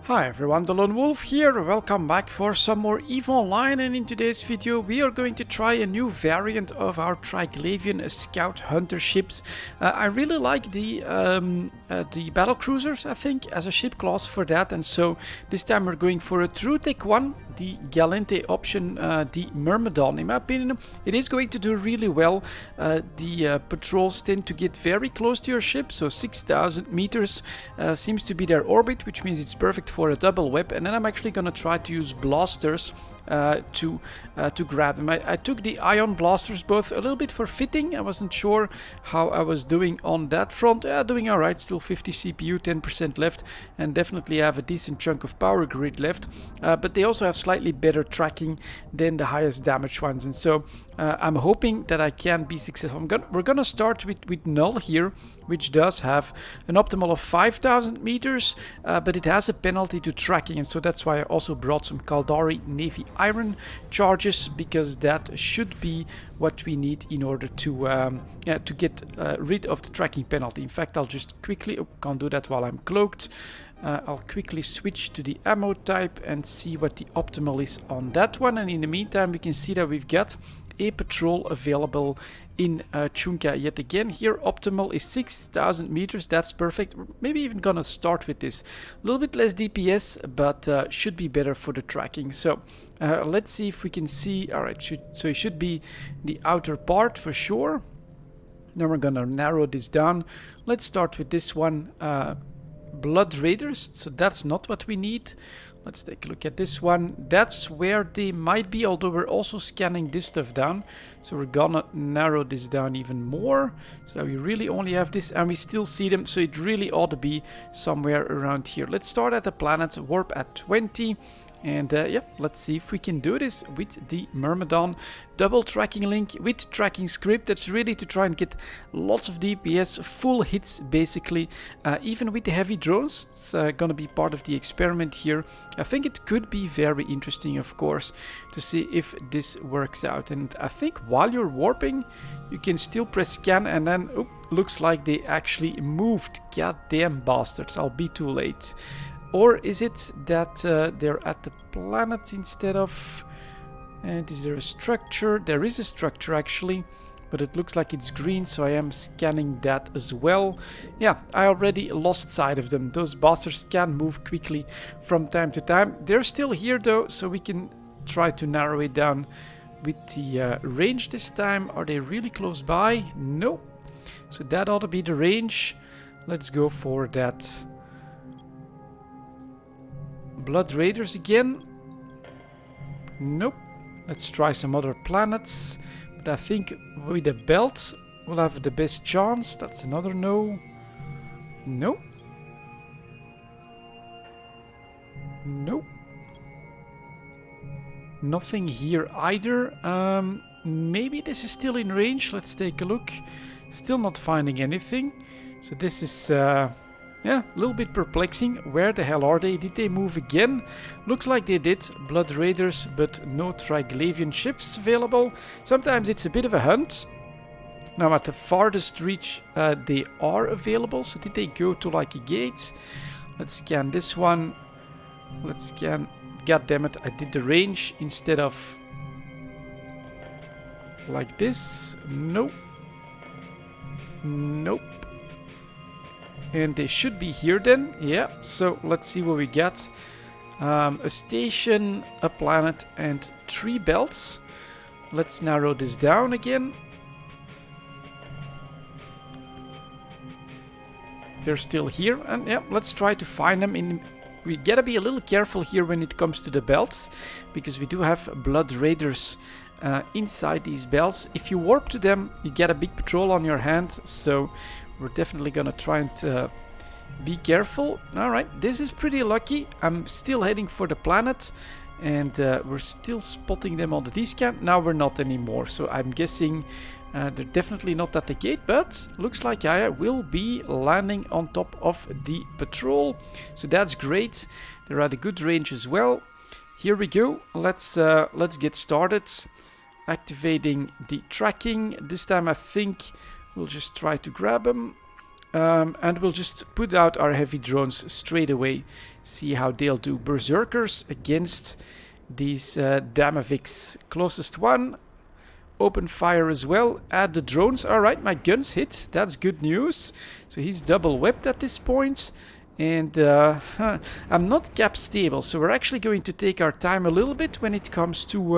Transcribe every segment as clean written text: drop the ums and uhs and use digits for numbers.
Hi everyone, delonewolf here, welcome back for some more EVE Online, and in today's video we are going to try a new variant of our Triglavian Scout Hunter ships. I really like the Battlecruisers, I think, as a ship class for that, and so this time we're going for a true tech one, the Galente option, the Myrmidon. In my opinion, it is going to do really well. The patrols tend to get very close to your ship, so 6,000 meters seems to be their orbit, which means it's perfect for a double whip. And then I'm actually going to try to use blasters to grab them. I took the ion blasters both a little bit for fitting. I wasn't sure how I was doing on that front. Doing alright, still 50 CPU, 10% left, and definitely have a decent chunk of power grid left. But they also have slightly better tracking than the highest damage ones, and so I'm hoping that I can be successful. We're gonna start with Null here, which does have an optimal of 5,000 meters, but it has a penalty to tracking, and so that's why I also brought some Caldari Navy Iron charges, because that should be what we need in order to get rid of the tracking penalty. In fact, I'll just quickly, can't do that while I'm cloaked. I'll quickly switch to the ammo type and see what the optimal is on that one, and in the meantime we can see that we've got a patrol available in Chunka yet again. Here optimal is 6,000 meters, that's perfect. Maybe even gonna start with this. A little bit less DPS, but should be better for the tracking. So let's see if we can see. Alright, so it should be the outer part for sure. Now we're gonna narrow this down. Let's start with this one, Blood Raiders, so that's not what we need. Let's take a look at this one. That's where they might be, although we're also scanning this stuff down. So we're gonna narrow this down even more, so that we really only have this, and we still see them, so it really ought to be somewhere around here. Let's start at the planet, warp at 20. And yeah, let's see if we can do this with the Myrmidon. Double tracking link with tracking script. That's really to try and get lots of DPS, full hits basically. Even with the heavy drones, it's gonna be part of the experiment here. I think it could be very interesting, of course, to see if this works out. And I think while you're warping, you can still press scan, and then looks like they actually moved. Goddamn bastards, I'll be too late. Or is it that they're at the planet instead of... And is there a structure? There is a structure actually, but it looks like it's green, so I am scanning that as well. Yeah, I already lost sight of them. Those bastards can move quickly from time to time. They're still here though, so we can try to narrow it down with the range this time. Are they really close by? No. So that ought to be the range. Let's go for that. Blood Raiders again. Nope. Let's try some other planets. But I think with the belt we'll have the best chance. That's another no. No. Nope. Nothing here either. Maybe this is still in range. Let's take a look. Still not finding anything. So this is... yeah, a little bit perplexing. Where the hell are they? Did they move again? Looks like they did. Blood Raiders, but no Triglavian ships available. Sometimes it's a bit of a hunt. Now at the farthest reach they are available. So did they go to like a gate? Let's scan this one. Let's scan... God damn it, I did the range instead of... like this. Nope. Nope. And they should be here then. Yeah, so let's see what we get. A station, a planet, and 3 belts. Let's narrow this down again. They're still here, and yeah, let's try to find them. We gotta be a little careful here when it comes to the belts, because we do have Blood Raiders inside these belts. If you warp to them, you get a big patrol on your hand, so we're definitely gonna try and be careful. Alright, this is pretty lucky. I'm still heading for the planet, and we're still spotting them on the D-scan. Now we're not anymore, so I'm guessing they're definitely not at the gate, but looks like I will be landing on top of the patrol, so that's great. They're at a good range as well. Here we go. Let's get started. Activating the tracking. This time I think we'll just try to grab them. And we'll just put out our heavy drones straight away, see how they'll do. Berserkers against these Damaviks. Closest one, open fire as well. Add the drones. Alright, my guns hit. That's good news. So he's double webbed at this point. And I'm not cap stable, so we're actually going to take our time a little bit when it comes to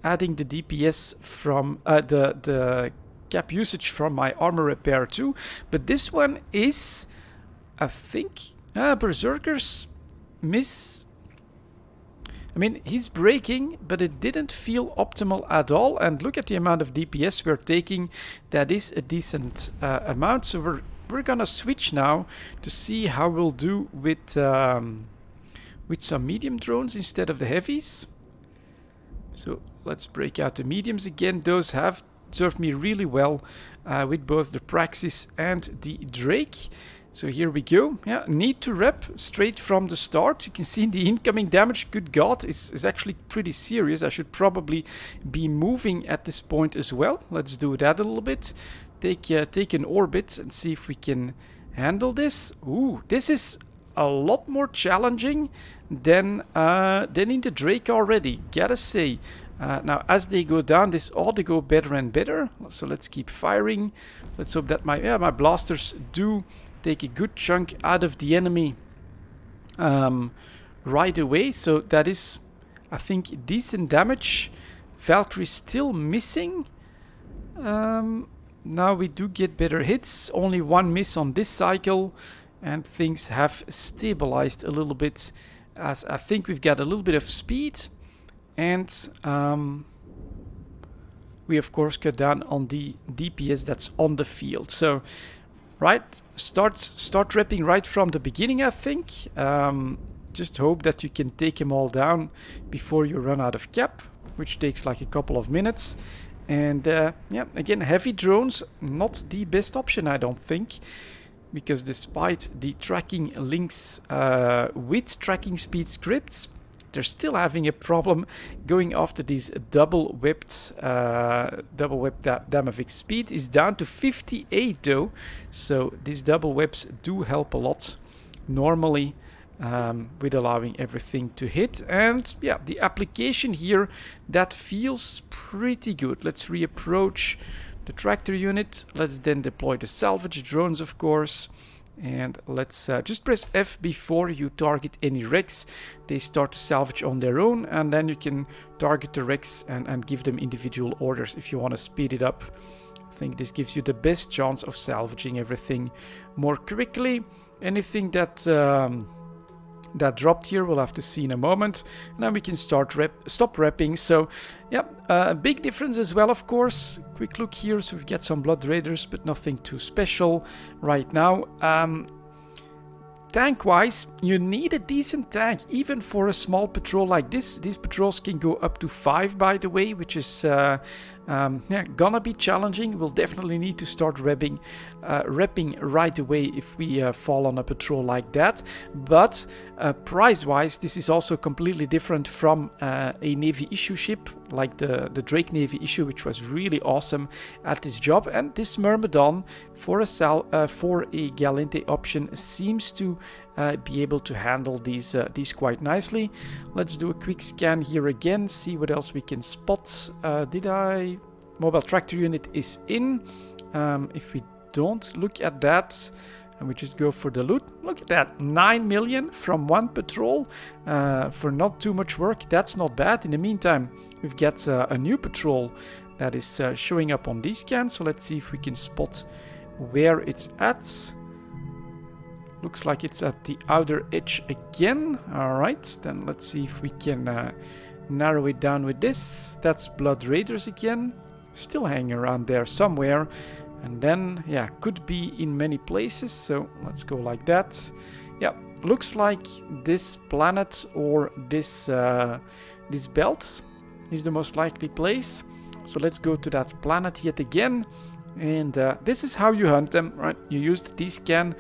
adding the DPS from the cap usage from my armor repair too. But this one is, I think, Berserkers miss. I mean, he's breaking, but it didn't feel optimal at all. And look at the amount of DPS we're taking. That is a decent amount. So we're gonna switch now to see how we'll do with some medium drones instead of the heavies. So let's break out the mediums again. Those have served me really well with both the Praxis and the Drake. So here we go. Yeah, need to rep straight from the start. You can see the incoming damage, good God, is actually pretty serious. I should probably be moving at this point as well. Let's do that a little bit. Take an orbit and see if we can handle this. Ooh, this is a lot more challenging than in the Drake already, gotta say. Now, as they go down, this ought to go better and better. So let's keep firing. Let's hope that my blasters do take a good chunk out of the enemy right away. So that is, I think, decent damage. Valkyrie still missing. Now we do get better hits. Only one miss on this cycle. And things have stabilized a little bit, as I think we've got a little bit of speed. And we of course cut down on the DPS that's on the field. So right, start repping right from the beginning, I think. Just hope that you can take them all down before you run out of cap, which takes like a couple of minutes. And yeah, again, heavy drones, not the best option, I don't think. Because despite the tracking links with tracking speed scripts, they're still having a problem going after these double-webbed Damavik. Speed is down to 58 though, so these double webs do help a lot normally with allowing everything to hit. And yeah, the application here, that feels pretty good. Let's reapproach the tractor unit. Let's then deploy the salvage drones, of course. And let's just press F before you target any wrecks. They start to salvage on their own, and then you can target the wrecks and give them individual orders if you want to speed it up. I think this gives you the best chance of salvaging everything more quickly. Anything that that dropped here we'll have to see in a moment, and then we can stop repping. So yeah, a big difference as well, of course. Quick look here, so we've got some blood raiders, but nothing too special right now. Tank wise, you need a decent tank even for a small patrol like this. These patrols can go up to 5, by the way, which is yeah, gonna be challenging. We'll definitely need to start repping right away if we fall on a patrol like that. But price wise, this is also completely different from a Navy issue ship like the Drake Navy issue, which was really awesome at this job. And this Myrmidon for a Galente option seems to be able to handle these quite nicely. Let's do a quick scan here again, see what else we can spot. Mobile tractor unit is in. If we don't look at that and we just go for the loot, look at that, 9 million from one patrol for not too much work. That's not bad. In the meantime, we've got a new patrol that is showing up on these scans. So let's see if we can spot where it's at. Looks like it's at the outer edge again. Alright, then let's see if we can narrow it down with this. That's Blood Raiders again. Still hanging around there somewhere. And then, yeah, could be in many places. So let's go like that. Yeah, looks like this planet or this belt is the most likely place. So let's go to that planet yet again. And this is how you hunt them, right? You use the D-scan.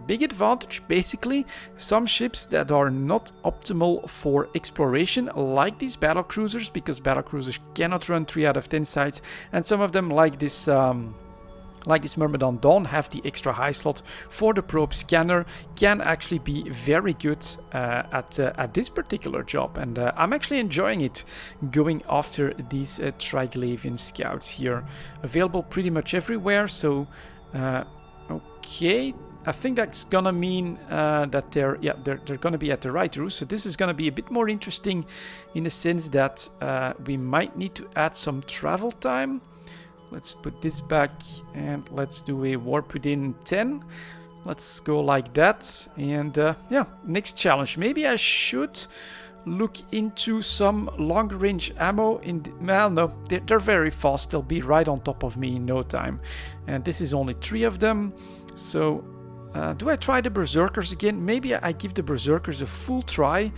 Big advantage, basically, some ships that are not optimal for exploration, like these battlecruisers, because battlecruisers cannot run 3 out of 10 sites, and some of them, like this like this Myrmidon don't have the extra high slot for the probe scanner, can actually be very good at this particular job. And I'm actually enjoying it, going after these Triglavian Scouts here. Available pretty much everywhere, so okay. I think that's gonna mean that they're gonna be at the right route. So this is gonna be a bit more interesting in the sense that we might need to add some travel time. Let's put this back and let's do a warp within 10. Let's go like that. And yeah, next challenge. Maybe I should look into some long range ammo in the, well, no, they're very fast. They'll be right on top of me in no time. And this is only 3 of them. So do I try the Berserkers again? Maybe I give the Berserkers a full try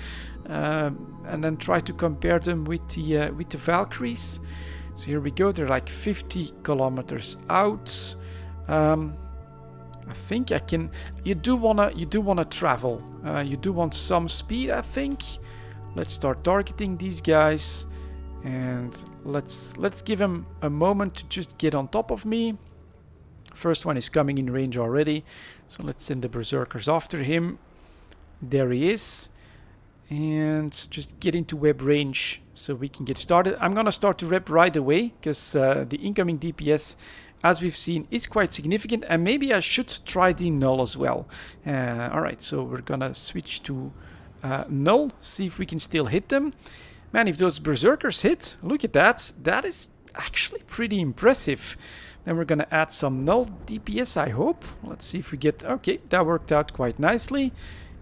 and then try to compare them with the Valkyries. So here we go, they're like 50 kilometers out. I think I can. You do wanna travel. You do want some speed, I think. Let's start targeting these guys, and let's give him a moment to just get on top of me. First one is coming in range already, so let's send the Berserkers after him. There he is. And just get into web range so we can get started. I'm gonna start to rep right away because the incoming DPS, as we've seen, is quite significant, and maybe I should try the Null as well. Alright, so we're gonna switch to Null, see if we can still hit them. Man, if those Berserkers hit, look at that. That is actually pretty impressive. Then we're gonna add some Null DPS, I hope. Let's see if we get... Okay, that worked out quite nicely.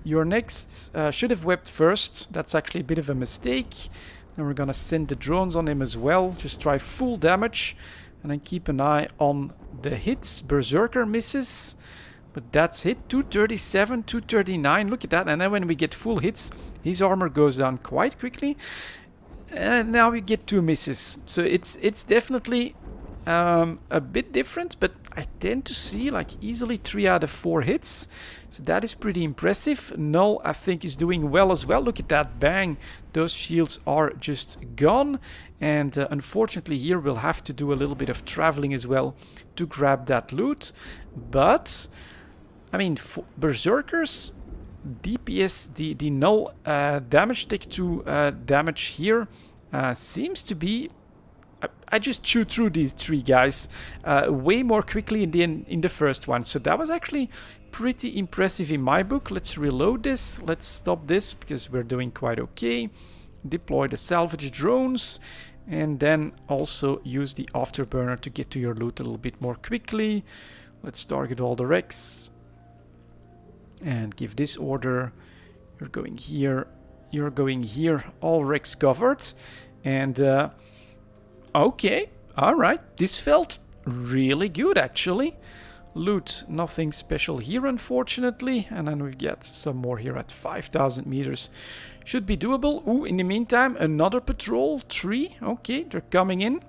You're next. Should have webbed first. That's actually a bit of a mistake. And we're gonna send the drones on him as well. Just try full damage. And then keep an eye on the hits. Berserker misses. But that's hit. 237, 239. Look at that. And then when we get full hits, his armor goes down quite quickly. And now we get 2 misses. So it's definitely a bit different, but I tend to see like easily 3 out of 4 hits. So that is pretty impressive. Null, I think, is doing well as well. Look at that, bang. Those shields are just gone. And unfortunately here we'll have to do a little bit of traveling as well to grab that loot. But, I mean, for Berserkers, DPS, the Null damage take 2 damage here seems to be... I just chewed through these 3 guys way more quickly than in the first one. So that was actually pretty impressive in my book. Let's reload this. Let's stop this because we're doing quite okay. Deploy the salvage drones. And then also use the Afterburner to get to your loot a little bit more quickly. Let's target all the wrecks. And give this order. You're going here. You're going here. All wrecks covered. And... okay, alright, this felt really good actually. Loot, nothing special here unfortunately, and then we get some more here at 5,000 meters. Should be doable. Ooh, in the meantime, another patrol, 3, okay, they're coming in.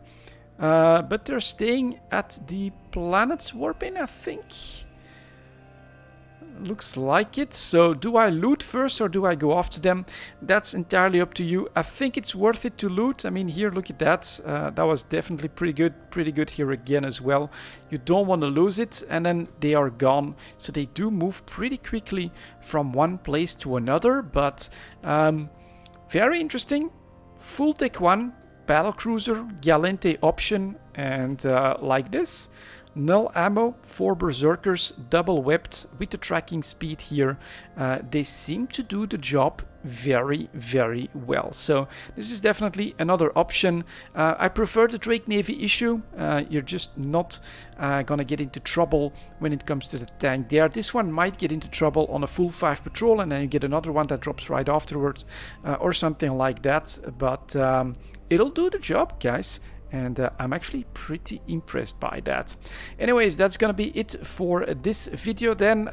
But they're staying at the planet's warping, I think. Looks like it. So do I loot first or do I go after them? That's entirely up to you. I think it's worth it to loot. I mean, here, look at that. That was definitely pretty good here again as well. You don't want to lose it, and then they are gone. So they do move pretty quickly from one place to another, but very interesting. Full tech 1, Battlecruiser, Galente option, and like this. Null ammo, 4 Berserkers, double webbed with the tracking speed here. They seem to do the job very, very well. So this is definitely another option. I prefer the Drake Navy issue. You're just not gonna get into trouble when it comes to the tank there. This one might get into trouble on a full 5 patrol, and then you get another one that drops right afterwards, or something like that. But it'll do the job, guys. And I'm actually pretty impressed by that. Anyways, that's gonna be it for this video then.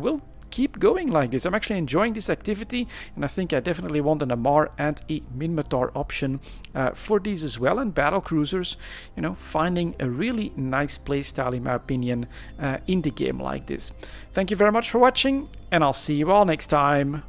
We'll keep going like this. I'm actually enjoying this activity, and I think I definitely want an Amar and a Minmatar option for these as well. And Battlecruisers, you know, finding a really nice playstyle in my opinion in the game like this. Thank you very much for watching, and I'll see you all next time.